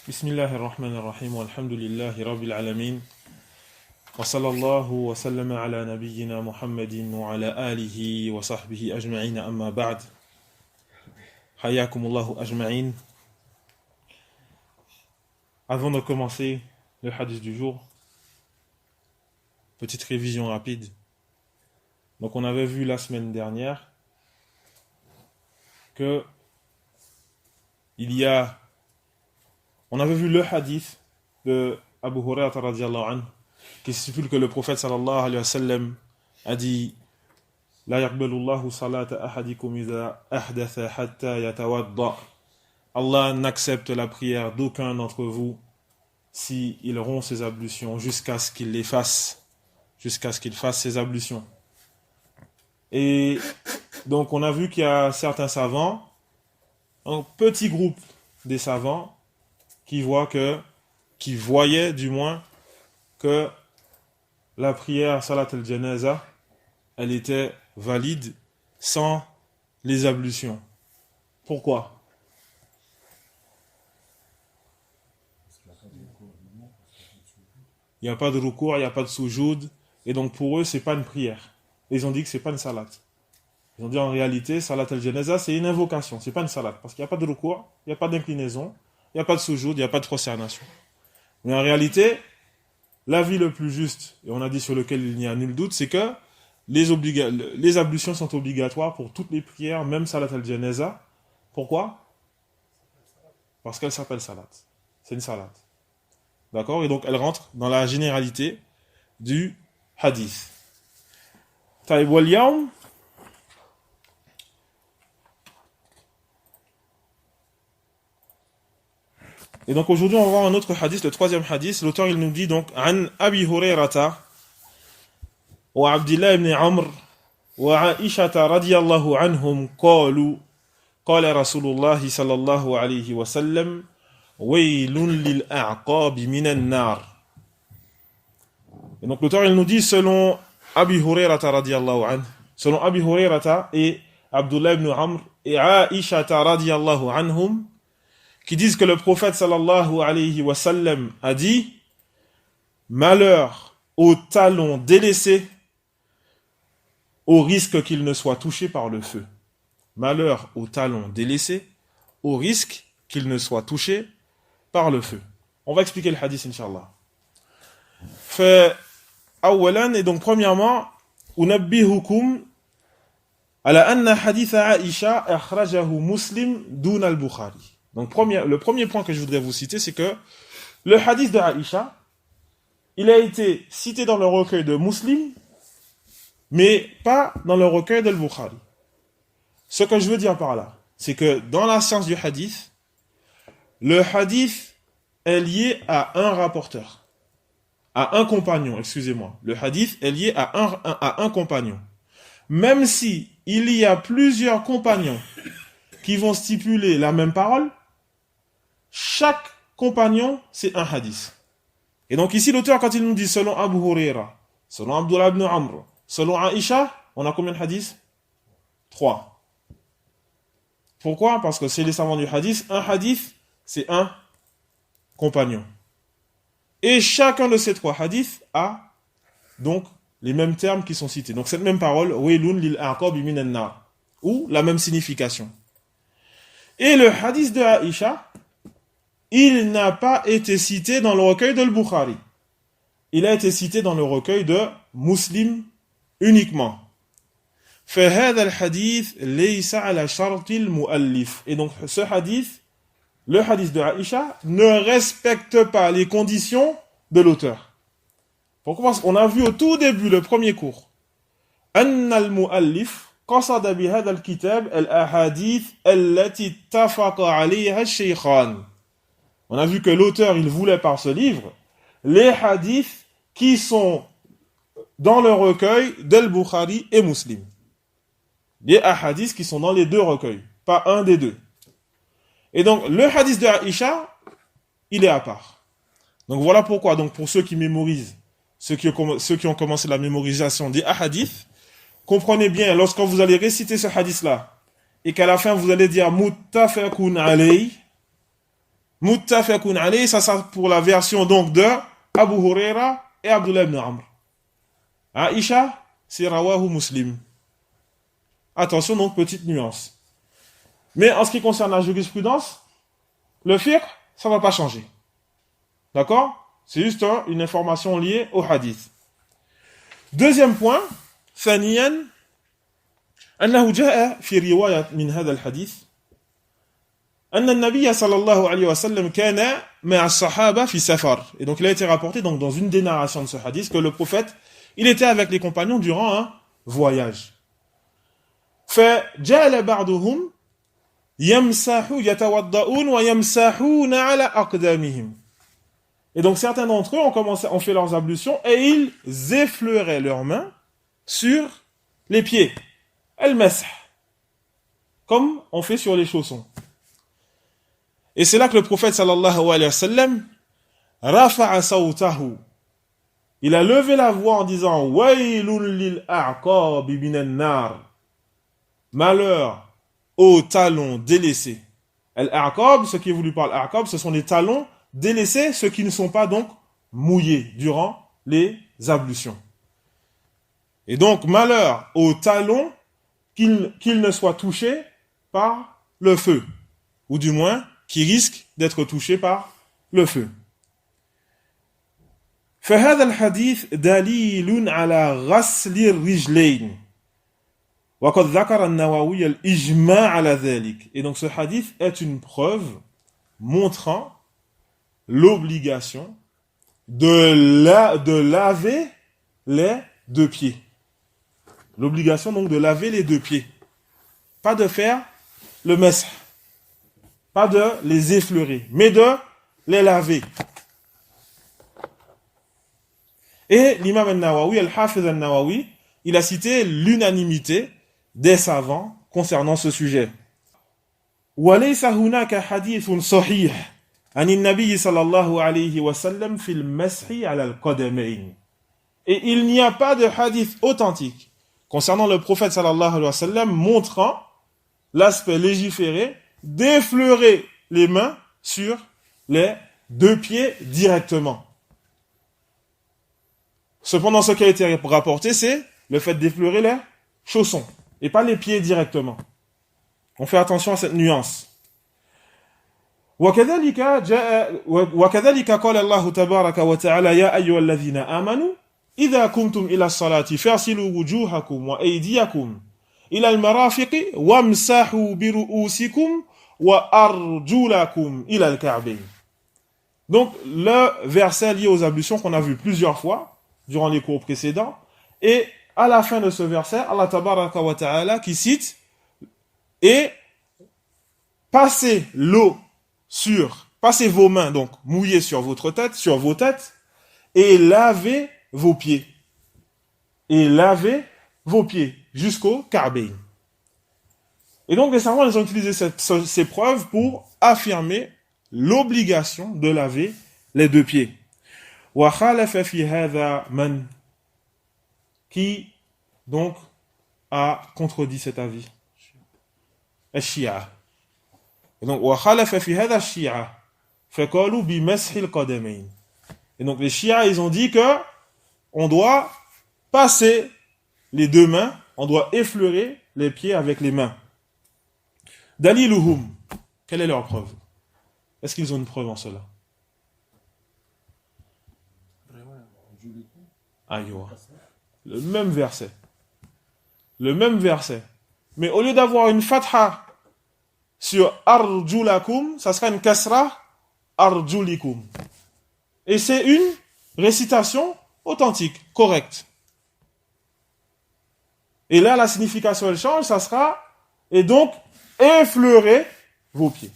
Bismillahir Rahmanir Rahim, walhamdulillahi Rabbil Alamin, wa sallallahu wa sallama ala nabiyyina Muhammadin wa ala alihi wa sahbihi ajma'in amma ba'd. Hayyakumullahu ajma'in. Avant de commencer le hadith du jour, petite révision rapide. Donc on avait vu la semaine dernière que on avait vu le hadith de Abu Hurairah radhiyallahu anhu qui stipule que le prophète sallallahu alayhi wa sallam a dit La yaqbalu Allahu salata ahadikum idha ahdatha hatta yatawadda. Allah n'accepte la prière d'aucun d'entre vous si il rompt ses ablutions jusqu'à ce qu'il les fasse, jusqu'à ce qu'il fasse ses ablutions. Et donc on a vu qu'il y a certains savants, un petit groupe des savants qui voyaient du moins que la prière salat al-janaza, elle était valide sans les ablutions. Pourquoi? Il n'y a pas de ruku', il n'y a pas de sujoud, et donc pour eux c'est pas une prière. Ils ont dit que c'est pas une salat. Ils ont dit en réalité salat al-janaza c'est une invocation, c'est pas une salat, parce qu'il n'y a pas de ruku', il n'y a pas d'inclinaison, il n'y a pas de sujoud, il n'y a pas de prosternation. Mais en réalité, l'avis le plus juste, et on a dit sur lequel il n'y a nul doute, c'est que les ablutions sont obligatoires pour toutes les prières, même salat al-janaza. Pourquoi? Parce qu'elle s'appelle salat. C'est une salat. D'accord? Et donc elle rentre dans la généralité du hadith. Taïb wal yawm. Et donc aujourd'hui on va voir un autre hadith, le troisième hadith. L'auteur il nous dit donc An Abi Hurayrata wa Abdullah ibn Amr wa Aisha radiyallahu anhum qalu qala Rasulullah sallallahu alayhi wa sallam waylun lil a'qab minan nar. Et donc l'auteur il nous dit selon Abi Hurayrata radiyallahu anhu, selon Abi Hurayrata et Abdullah ibn Amr et Aisha radiyallahu anhum, qui disent que le prophète sallallahu alayhi wa sallam a dit malheur aux talons délaissés au risque qu'ils ne soient touchés par le feu. Malheur aux talons délaissés au risque qu'ils ne soient touchés par le feu. On va expliquer le hadith inshallah. Fait awalan, et donc premièrement unabbihukum ala anna hadith Aisha akhrajahu Muslim dun al-Bukhari. Donc le premier point que je voudrais vous citer, c'est que le hadith de Aisha, il a été cité dans le recueil de Muslim, mais pas dans le recueil de Bukhari. Ce que je veux dire par là, c'est que dans la science du hadith, le hadith est lié à un rapporteur, à un compagnon, excusez-moi. Le hadith est lié à un compagnon. Même si il y a plusieurs compagnons qui vont stipuler la même parole, chaque compagnon, c'est un hadith. Et donc ici, l'auteur, quand il nous dit selon Abu Huraira, selon Abdullah ibn Amr, selon Aisha, on a combien de hadiths? 3. Pourquoi? Parce que c'est les savants du hadith. Un hadith, c'est un compagnon. Et chacun de ces 3 hadiths a donc les mêmes termes qui sont cités. Donc cette même parole, waylun lil a'qab minan nar, ou la même signification. Et le hadith de Aisha, il n'a pas été cité dans le recueil de Bukhari. Il a été cité dans le recueil de Muslim uniquement. فهذا الحديث ليس على شرط المؤلف. Et donc ce hadith, le hadith de Aisha, ne respecte pas les conditions de l'auteur. Pourquoi? Parce qu'on a vu au tout début, le premier cours, أن المؤلف قصد بهذا الكتاب الأحاديث التي اتفق عليها الشيخان. On a vu que l'auteur, il voulait par ce livre les hadiths qui sont dans le recueil d'Al-Bukhari et Muslim. Les hadiths qui sont dans les deux recueils, pas un des deux. Et donc, le hadith de Aisha, il est à part. Donc voilà pourquoi, donc pour ceux qui mémorisent, ceux qui ont commencé la mémorisation des hadiths, comprenez bien, lorsque vous allez réciter ce hadith-là, et qu'à la fin vous allez dire muttafaqun alayh, Muttafaqun alayhi, ça c'est pour la version donc de Abu Huraira et Abdullah ibn Amr. Aisha, c'est Rawahu Muslim. Attention donc, petite nuance. Mais en ce qui concerne la jurisprudence, le fiqh, ça ne va pas changer. D'accord? C'est juste une information liée au hadith. Deuxième point, ثانيا أنه جاء في رواية من هذا الحديث أن النبي صلى الله عليه وسلم كان مع الصحابة في سفر. Et donc il a été rapporté donc, dans une des narrations de ce hadith que le prophète, il était avec les compagnons durant un voyage. فجعل بعضهم يمسح يتوضؤون ويمسحون على أقدامهم. Et donc certains d'entre eux ont fait leurs ablutions et ils effleuraient leurs mains sur les pieds. Al-masah. Comme on fait sur les chaussons. Et c'est là que le prophète sallallahu alayhi wa sallam rafa'a sawtahu. Il a levé la voix en disant Waylun lil a'qabi minan nar. Malheur aux talons délaissés. Al-a'qab, ce qui est voulu par l'a'qab, ce sont les talons délaissés, ceux qui ne sont pas donc mouillés durant les ablutions. Et donc, malheur aux talons qu'ils ne soient touchés par le feu, ou du moins, qui risquent d'être touchés par le feu. فهذا الحديث دليل على غسل الرجلين وقد ذكر النووي الإجماع على ذلك. Et donc ce hadith est une preuve montrant l'obligation de laver les deux pieds. L'obligation donc de laver les deux pieds. Pas de faire le masah, pas de les effleurer, mais de les laver. Et l'imam al-Nawawi, al-Hafiz al-Nawawi, il a cité l'unanimité des savants concernant ce sujet. وَلَيْسَ هُنَاكَ حَدِيثٌ صَحِيحٌ عن النبي صلى الله عليه وسلم في المسح على القدمين. Et il n'y a pas de hadith authentique concernant le prophète sallallahu alayhi wa sallam montrant l'aspect légiféré d'effleurer les mains sur les deux pieds directement. Cependant, ce qui a été rapporté, c'est le fait d'effleurer les chaussons et pas les pieds directement. On fait attention à cette nuance. وكذلك قال الله تبارك وتعالى يا أيها الذين آمنوا إذا كنتم إلى الصلاة فاغسلوا وجوهكم وأيديكم إلى المرافق وامسحوا برؤوسكم وأرجلكم إلى الكعبين. Donc le verset lié aux ablutions qu'on a vu plusieurs fois durant les cours précédents, et à la fin de ce verset, Allah tabaraka wa ta'ala qui cite et passez vos mains donc mouillées sur votre tête, sur vos têtes, et lavez vos pieds. Et lavez vos pieds jusqu'au Ka'bayn. Et donc les savants ils ont utilisé ces preuves pour affirmer l'obligation de laver les deux pieds. وخالف في هذا من qui donc a contredit cet avis. الشيعة. Et donc وخالف في هذا الشيعة فقالوا بمسح القدمين. Et donc les chiites ils ont dit que on doit passer les deux mains, on doit effleurer les pieds avec les mains. Daliluhum, quelle est leur preuve? Est-ce qu'ils ont une preuve en cela? Aïwa. Le même verset. Le même verset. Mais au lieu d'avoir une fatha sur arjulakum, ça sera une kasra arjulikum. Et c'est une récitation authentique, correcte. Et là, la signification, elle change, ça sera, et donc, effleurez vos pieds.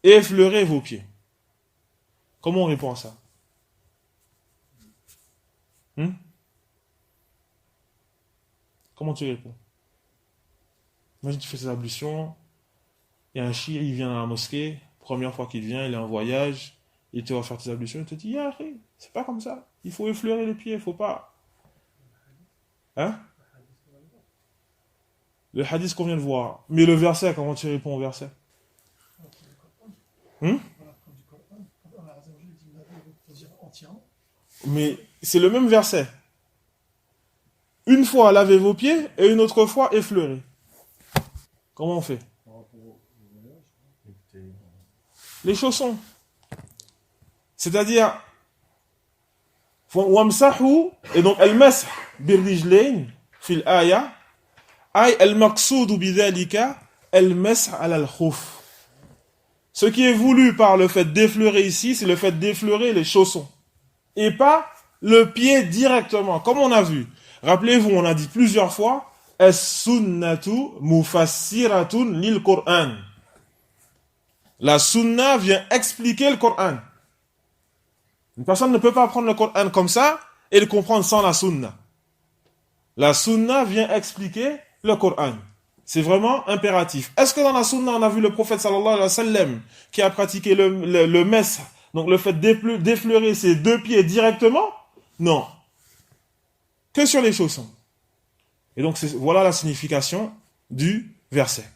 Effleurez vos pieds. Comment on répond à ça? Comment tu réponds? Imagine tu fais ces ablutions, il y a un chiite, il vient dans la mosquée, première fois qu'il vient, il est en voyage, il te va faire tes ablutions, il te dit, c'est pas comme ça, il faut effleurer les pieds, il faut pas. Hein? Le hadith qu'on vient de voir. Mais le verset, comment tu réponds au verset? Hmm? Mais c'est le même verset. Une fois lavez vos pieds et une autre fois effleurez. Comment on fait? Les chaussons. C'est-à-dire, wamsahu, et donc al-masah bir-rijlayn fil aya, ay al-maqsoud bidhalika al-masah ala al-khuf. Ce qui est voulu par le fait d'effleurer ici, c'est le fait d'effleurer les chaussons. Et pas le pied directement, comme on a vu. Rappelez-vous, on a dit plusieurs fois, as-sunnatu mufassiratun lil Qur'an. La sunna vient expliquer le Coran. Une personne ne peut pas prendre le Coran comme ça et le comprendre sans la sunna. La sunna vient expliquer le Coran. C'est vraiment impératif. Est-ce que dans la sunna, on a vu le prophète sallallahu alayhi wa sallam qui a pratiqué le mess, donc le fait d'effleurer ses deux pieds directement? Non. Que sur les chaussons. Et donc, voilà la signification du verset.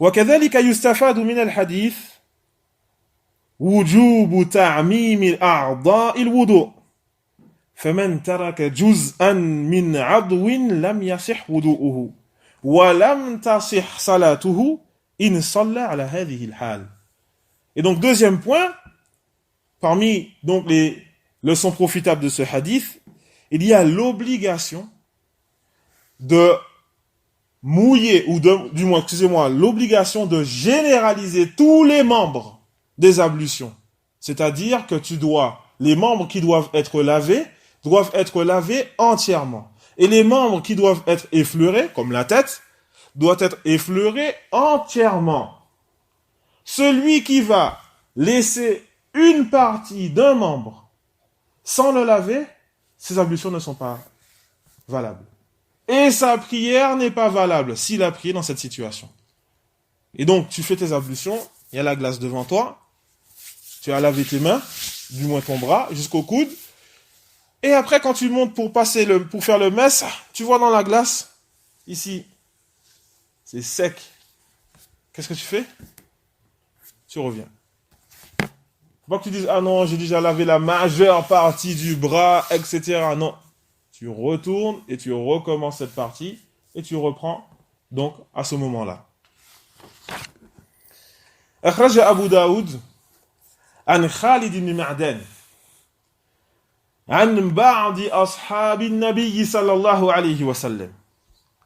وكذلك يستفاد من الحديث وجوب تعميم أعضاء الوضوء فمن ترك جزءا من عضو لم يصح وضوءه ولم تصح صلاته إن صلى على هذه الحال. Et donc deuxième point, parmi donc les leçons profitables de ce hadith, il y a l'obligation de mouiller, ou du moins, excusez-moi, l'obligation de généraliser tous les membres des ablutions. C'est-à-dire que les membres qui doivent être lavés entièrement. Et les membres qui doivent être effleurés, comme la tête, doivent être effleurés entièrement. Celui qui va laisser une partie d'un membre sans le laver, ses ablutions ne sont pas valables. Et sa prière n'est pas valable s'il a prié dans cette situation. Et donc, tu fais tes ablutions, il y a la glace devant toi, tu as lavé tes mains, du moins ton bras, jusqu'au coude, et après, quand tu montes pour faire le mess, tu vois dans la glace, ici, c'est sec. Qu'est-ce que tu fais? Tu reviens. Faut pas que tu dises, ah non, j'ai déjà lavé la majeure partie du bras, etc. Non. Tu retournes et tu recommences cette partie et tu reprends donc à ce moment-là. أخرج أبو داود عن خالد بن معدان عن بعض أصحاب النبي صلى الله عليه وسلم.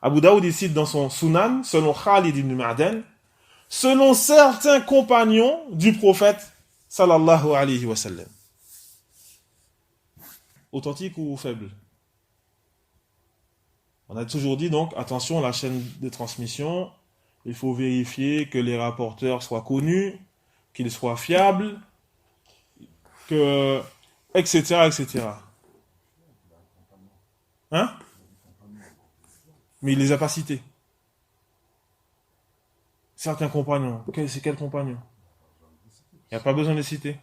Abu Daoud cite dans son Sunan, selon Khalid ibn Ma'dan, selon certains compagnons du prophète sallallahu alayhi wa sallam. Authentique ou faible? On a toujours dit donc, attention, la chaîne de transmission, il faut vérifier que les rapporteurs soient connus, qu'ils soient fiables, etc., etc. Hein? Mais il les a pas cités. Certains compagnons. C'est quel compagnon? Il n'y a pas besoin de les citer.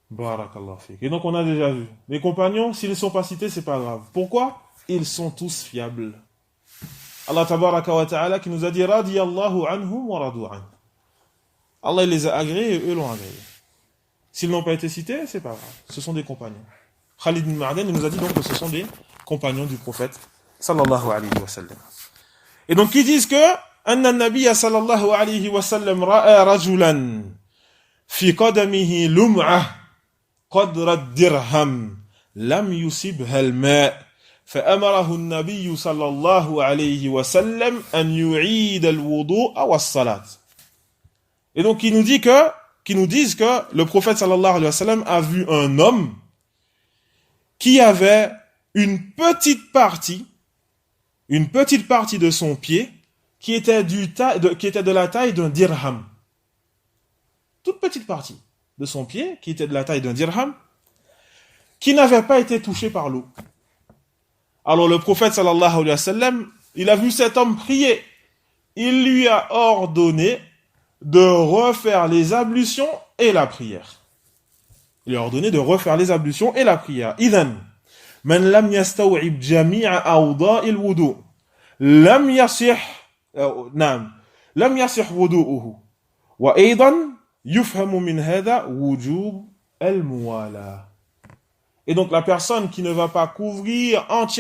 Barakallah fik. Et donc on a déjà vu. Les compagnons, s'ils ne sont pas cités, c'est pas grave. Pourquoi? Ils sont tous fiables. Allah tabaraka wa ta'ala qui nous a dit radiyallahu anhum wa radu an. Allah il les a agréés et eux l'ont agréé. S'ils n'ont pas été cités, c'est pas grave. Ce sont des compagnons. Khalid ibn Ma'dan nous a dit donc que ce sont des compagnons du prophète sallallahu alayhi wa sallam. Et donc ils disent que anna an-nabiyya sallallahu alayhi wa sallam ra'a rajulan fi qadamihi lum'ah qadra ad-dirham lam yusibha al-ma' فأمره النبي صلى الله عليه وسلم أن يعيد الوضوء والصلاة. Et donc qui nous disent que le prophète sallallahu alayhi wa sallam a vu un homme qui avait une petite partie de son pied qui était de la taille d'un dirham. Toute petite partie de son pied qui était de la taille d'un dirham qui n'avait pas été touchée par l'eau. Alors le prophète sallallahu alayhi wa sallam, il a vu cet homme prier. Il lui a ordonné de refaire les ablutions et la prière. Il lui a ordonné de refaire les ablutions et la prière. Idhan, man lam yastaw'ib jami'a awda'il wudu, lam yasih wudu'uhu, وأيضا يفهم من هذا وجوب الموالاة. Et donc la personne qui ne va pas couvrir entièrement